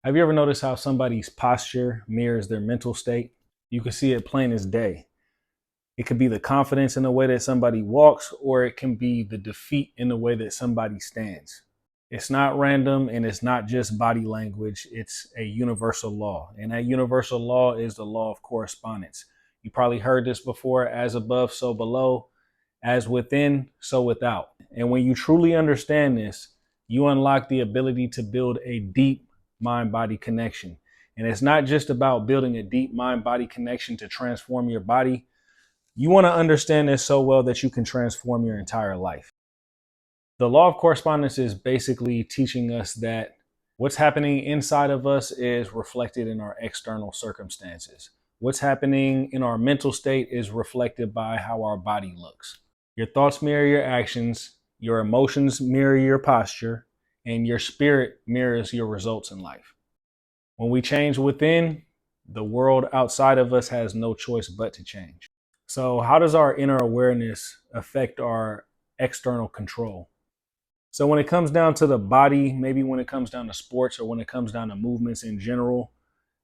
Have you ever noticed how somebody's posture mirrors their mental state? You can see it plain as day. It could be the confidence in the way that somebody walks, or it can be the defeat in the way that somebody stands. It's not random and it's not just body language. It's a universal law. And that universal law is the law of correspondence. You probably heard this before: as above, so below, as within, so without. And when you truly understand this, you unlock the ability to build a deep mind body connection. And it's not just about building a deep mind body connection to transform your body. You want to understand this so well that you can transform your entire life. The law of correspondence is basically teaching us that what's happening inside of us is reflected in our external circumstances. What's happening in our mental state is reflected by how our body looks. Your thoughts mirror your actions, your emotions mirror your posture, and your spirit mirrors your results in life. When we change within, the world outside of us has no choice but to change. So, how does our inner awareness affect our external control? So, when it comes down to the body, maybe when it comes down to sports or when it comes down to movements in general,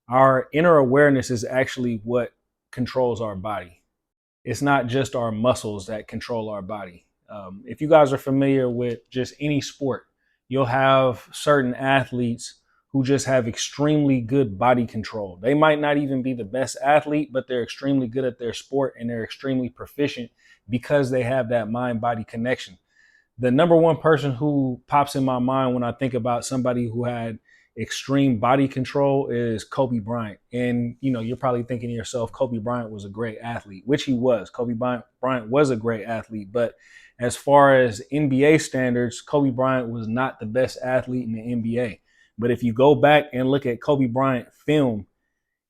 our inner awareness is actually what controls our body. It's not just our muscles that control our body. If you guys are familiar with just any sport, you'll have certain athletes who just have extremely good body control. They might not even be the best athlete, but they're extremely good at their sport and they're extremely proficient because they have that mind body connection. The number one person who pops in my mind when I think about somebody who had extreme body control is Kobe Bryant. And you're probably thinking to yourself, Kobe Bryant was a great athlete, which he was. Kobe Bryant was a great athlete, but as far as NBA standards, Kobe Bryant was not the best athlete in the NBA. But if you go back and look at Kobe Bryant film,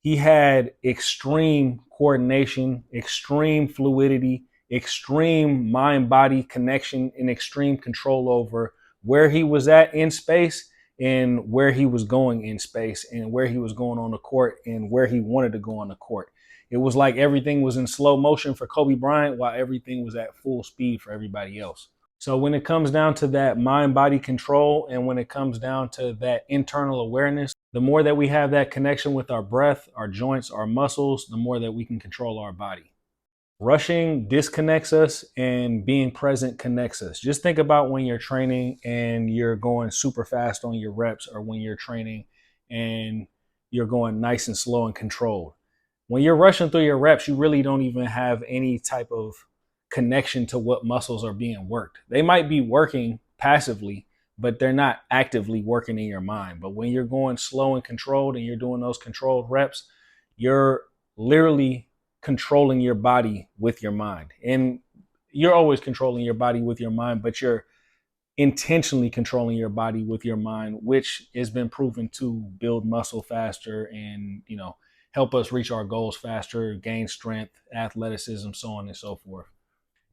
he had extreme coordination, extreme fluidity, extreme mind-body connection, and extreme control over where he was at in space and where he was going in space and where he was going on the court and where he wanted to go on the court. It was like everything was in slow motion for Kobe Bryant while everything was at full speed for everybody else. So when it comes down to that mind-body control and when it comes down to that internal awareness, the more that we have that connection with our breath, our joints, our muscles, the more that we can control our body. Rushing disconnects us and being present connects us. Just think about when you're training and you're going super fast on your reps, or when you're training and you're going nice and slow and controlled. When you're rushing through your reps, you really don't even have any type of connection to what muscles are being worked. They might be working passively, but they're not actively working in your mind. But when you're going slow and controlled and you're doing those controlled reps, you're literally controlling your body with your mind. And you're always controlling your body with your mind, but you're intentionally controlling your body with your mind, which has been proven to build muscle faster and, help us reach our goals faster, gain strength, athleticism, so on and so forth.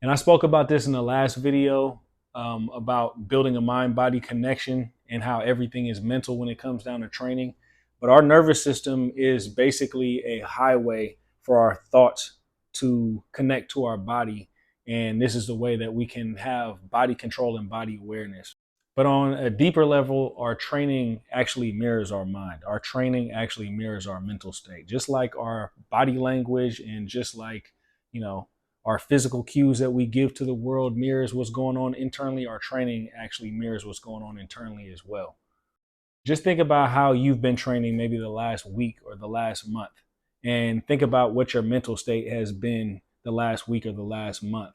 And I spoke about this in the last video about building a mind-body connection and how everything is mental when it comes down to training. But our nervous system is basically a highway for our thoughts to connect to our body. And this is the way that we can have body control and body awareness. But on a deeper level, our training actually mirrors our mind. Our training actually mirrors our mental state. Just like our body language and just like, our physical cues that we give to the world mirrors what's going on internally, our training actually mirrors what's going on internally as well. Just think about how you've been training maybe the last week or the last month, and think about what your mental state has been the last week or the last month.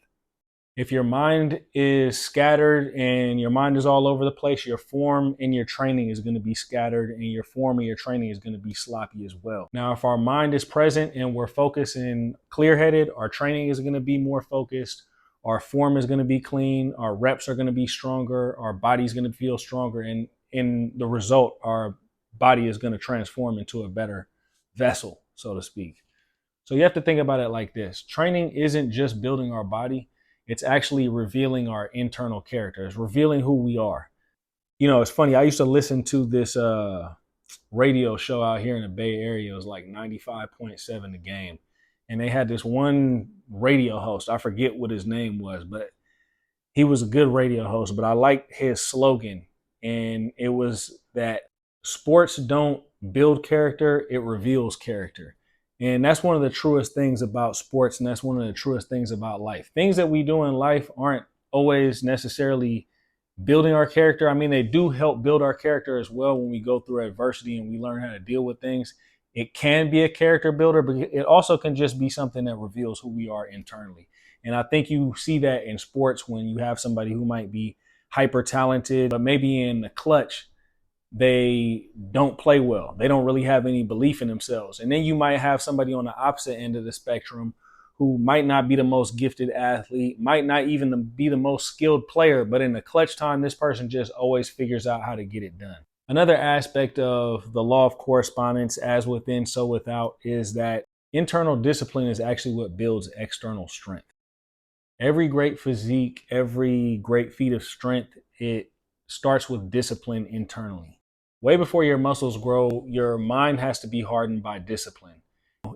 If your mind is scattered and your mind is all over the place, your form and your training is going to be scattered, and your form and your training is going to be sloppy as well. Now, if our mind is present and we're focused and clear-headed, our training is going to be more focused, our form is going to be clean, our reps are going to be stronger, our body is going to feel stronger, and in the result, our body is going to transform into a better vessel, so to speak. So you have to think about it like this. Training isn't just building our body. It's actually revealing our internal character. It's revealing who we are. It's funny. I used to listen to this radio show out here in the Bay Area. It was like 95.7 The Game. And they had this one radio host. I forget what his name was, but he was a good radio host. But I liked his slogan. And it was that sports don't build character, it reveals character. And that's one of the truest things about sports, and that's one of the truest things about life. Things that we do in life aren't always necessarily building our character. I mean, they do help build our character as well when we go through adversity and we learn how to deal with things. It can be a character builder, but it also can just be something that reveals who we are internally. And I think you see that in sports when you have somebody who might be hyper talented, but maybe in the clutch, they don't play well. They don't really have any belief in themselves. And then you might have somebody on the opposite end of the spectrum who might not be the most gifted athlete, might not even be the most skilled player, but in the clutch time, this person just always figures out how to get it done. Another aspect of the law of correspondence, as within, so without, is that internal discipline is actually what builds external strength. Every great physique, every great feat of strength, it starts with discipline internally. Way before your muscles grow, your mind has to be hardened by discipline.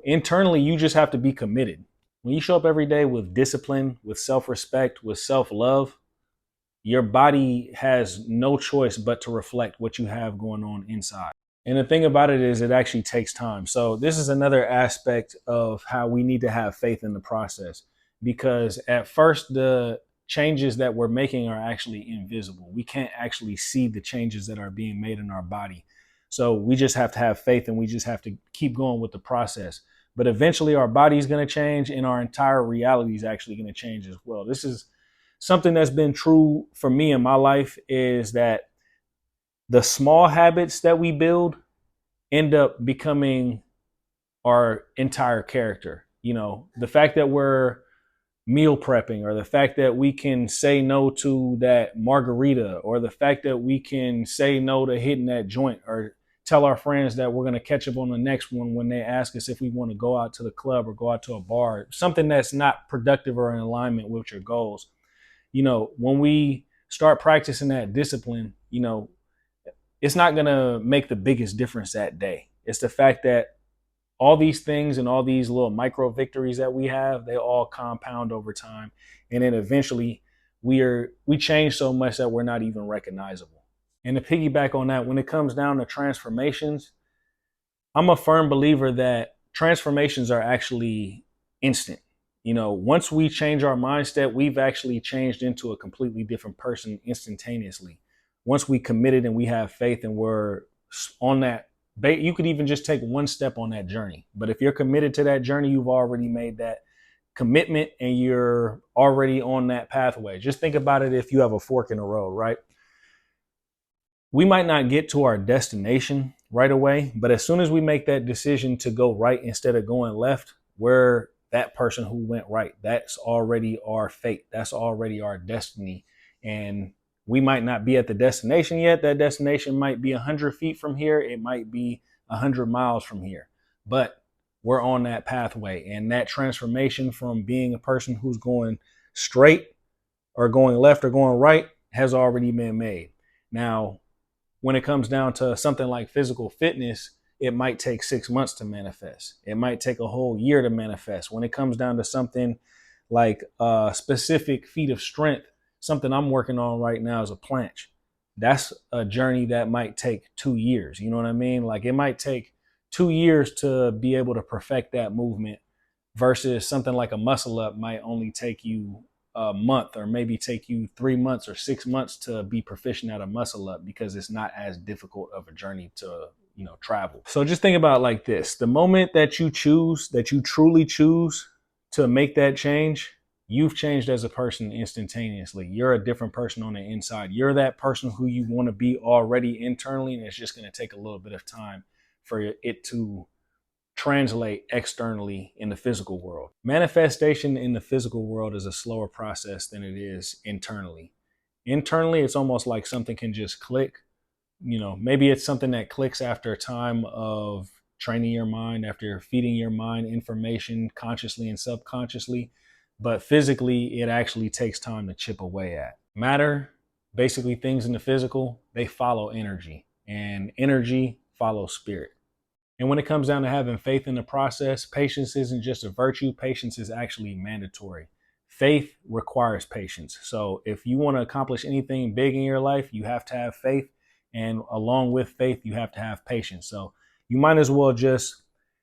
Internally, you just have to be committed. When you show up every day with discipline, with self-respect, with self-love, your body has no choice but to reflect what you have going on inside. And the thing about it is it actually takes time. So this is another aspect of how we need to have faith in the process, because at first the changes that we're making are actually invisible. We can't actually see the changes that are being made in our body. So we just have to have faith and we just have to keep going with the process. But eventually our body's going to change and our entire reality is actually going to change as well. This is something that's been true for me in my life, is that the small habits that we build end up becoming our entire character. You know, the fact that we're meal prepping, or the fact that we can say no to that margarita, or the fact that we can say no to hitting that joint, or tell our friends that we're going to catch up on the next one when they ask us if we want to go out to the club or go out to a bar, something that's not productive or in alignment with your goals. You know, when we start practicing that discipline, you know, it's not going to make the biggest difference that day. It's the fact that all these things and all these little micro victories that we have, they all compound over time. And then eventually we change so much that we're not even recognizable. And to piggyback on that, when it comes down to transformations, I'm a firm believer that transformations are actually instant. You know, once we change our mindset, we've actually changed into a completely different person instantaneously. Once we committed and we have faith and we're on that, you could even just take one step on that journey. But if you're committed to that journey, you've already made that commitment and you're already on that pathway. Just think about it if you have a fork in the road, right? We might not get to our destination right away, but as soon as we make that decision to go right instead of going left, we're that person who went right. That's already our fate. That's already our destiny. And we might not be at the destination yet. That destination might be 100 feet from here. It might be 100 miles from here, but we're on that pathway. And that transformation from being a person who's going straight or going left or going right has already been made. Now, when it comes down to something like physical fitness, it might take 6 months to manifest. It might take a whole year to manifest. When it comes down to something like a specific feat of strength, something I'm working on right now is a planche. That's a journey that might take 2 years. You know what I mean? Like, it might take 2 years to be able to perfect that movement, versus something like a muscle up might only take you a month, or maybe take you 3 months or 6 months to be proficient at a muscle up, because it's not as difficult of a journey to, you know, travel. So just think about it like this: the moment that you choose, that you truly choose to make that change, you've changed as a person instantaneously. You're a different person on the inside. You're that person who you want to be already internally, and it's just going to take a little bit of time for it to translate externally in the physical world. Manifestation in the physical world is a slower process than it is internally. Internally, it's almost like something can just click. You know, maybe it's something that clicks after a time of training your mind, after feeding your mind information consciously and subconsciously. But physically, it actually takes time to chip away at. Matter, basically things in the physical, they follow energy, and energy follows spirit. And when it comes down to having faith in the process, patience isn't just a virtue. Patience is actually mandatory. Faith requires patience. So if you want to accomplish anything big in your life, you have to have faith. And along with faith, you have to have patience. So you might as well just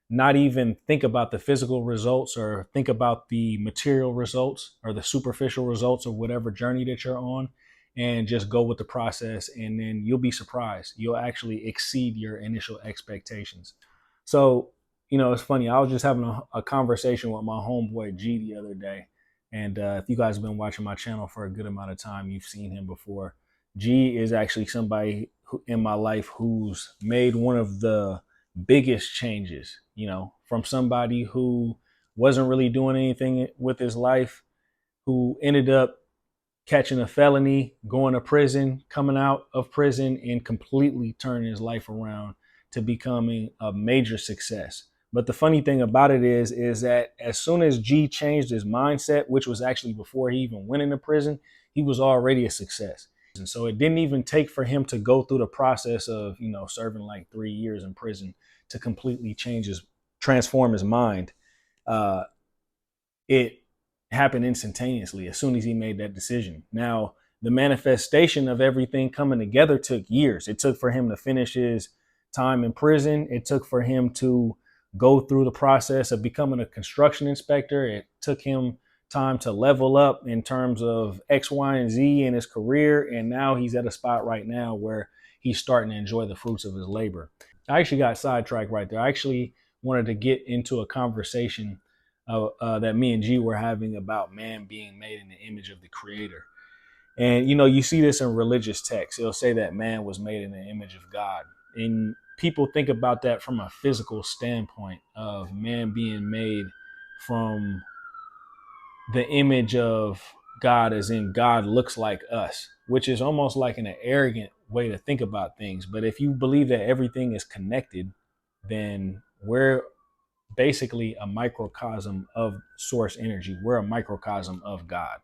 not even think about the physical results or think about the material results or the superficial results of whatever journey that you're on, and just go with the process. And then you'll be surprised. You'll actually exceed your initial expectations. So, it's funny. I was just having a conversation with my homeboy G the other day. And if you guys have been watching my channel for a good amount of time, you've seen him before. G is actually somebody in my life who's made one of the biggest changes, from somebody who wasn't really doing anything with his life, who ended up catching a felony, going to prison, coming out of prison, and completely turning his life around to becoming a major success. But the funny thing about it is that as soon as G changed his mindset, which was actually before he even went into prison, he was already a success. And so it didn't even take for him to go through the process of, serving like 3 years in prison to completely transform his mind. It happened instantaneously as soon as he made that decision. Now, the manifestation of everything coming together took years. It took for him to finish his time in prison. It took for him to go through the process of becoming a construction inspector. It took him time to level up in terms of X, Y, and Z in his career. And now he's at a spot right now where he's starting to enjoy the fruits of his labor. I actually got sidetracked right there. I actually wanted to get into a conversation that me and G were having about man being made in the image of the creator. And, you see this in religious texts. It'll say that man was made in the image of God. And people think about that from a physical standpoint of man being made from the image of God, as in God looks like us, which is almost like an arrogant way to think about things. But if you believe that everything is connected, then we're basically a microcosm of source energy. We're a microcosm of God.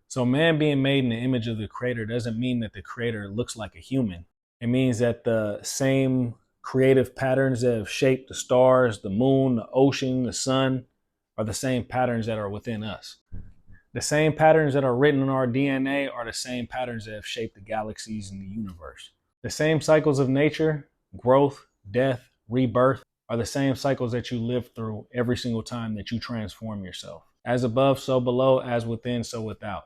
So man being made in the image of the creator doesn't mean that the creator looks like a human. It means that the same creative patterns that have shaped the stars, the moon, the ocean, the sun are the same patterns that are within us. The same patterns that are written in our DNA are the same patterns that have shaped the galaxies in the universe. The same cycles of nature, growth, death, rebirth, are the same cycles that you live through every single time that you transform yourself. As above, so below, as within, so without.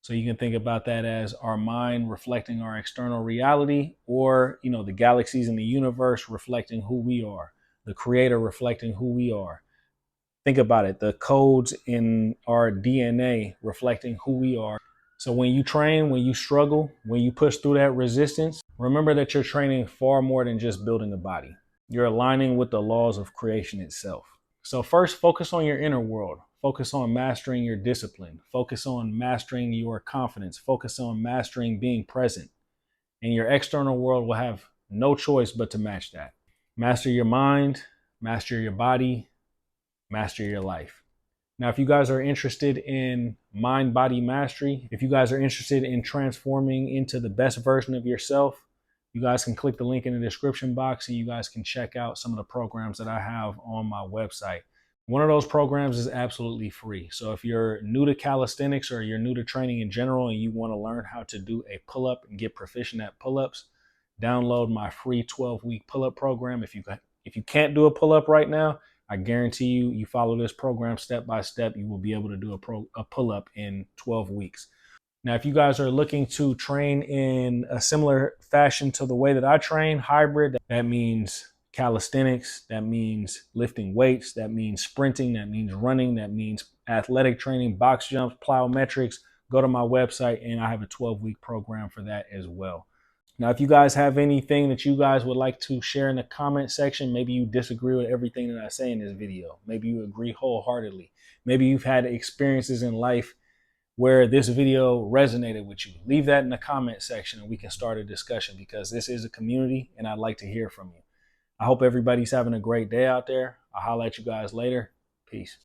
So you can think about that as our mind reflecting our external reality, or, the galaxies in the universe reflecting who we are, the creator reflecting who we are. Think about it, the codes in our DNA reflecting who we are. So when you train, when you struggle, when you push through that resistance, remember that you're training far more than just building a body. You're aligning with the laws of creation itself. So first, focus on your inner world. Focus on mastering your discipline. Focus on mastering your confidence. Focus on mastering being present. And your external world will have no choice but to match that. Master your mind, master your body, master your life. Now, if you guys are interested in mind-body mastery, if you guys are interested in transforming into the best version of yourself, you guys can click the link in the description box and you guys can check out some of the programs that I have on my website. One of those programs is absolutely free. So if you're new to calisthenics or you're new to training in general and you want to learn how to do a pull-up and get proficient at pull-ups, download my free 12-week pull-up program. If you can't do a pull-up right now, I guarantee you follow this program step by step, you will be able to do a pull-up in 12 weeks. Now, if you guys are looking to train in a similar fashion to the way that I train, hybrid, that means calisthenics, that means lifting weights, that means sprinting, that means running, that means athletic training, box jumps, plyometrics, go to my website and I have a 12-week program for that as well. Now, if you guys have anything that you guys would like to share in the comment section, maybe you disagree with everything that I say in this video. Maybe you agree wholeheartedly. Maybe you've had experiences in life where this video resonated with you. Leave that in the comment section and we can start a discussion, because this is a community and I'd like to hear from you. I hope everybody's having a great day out there. I'll holler at you guys later. Peace.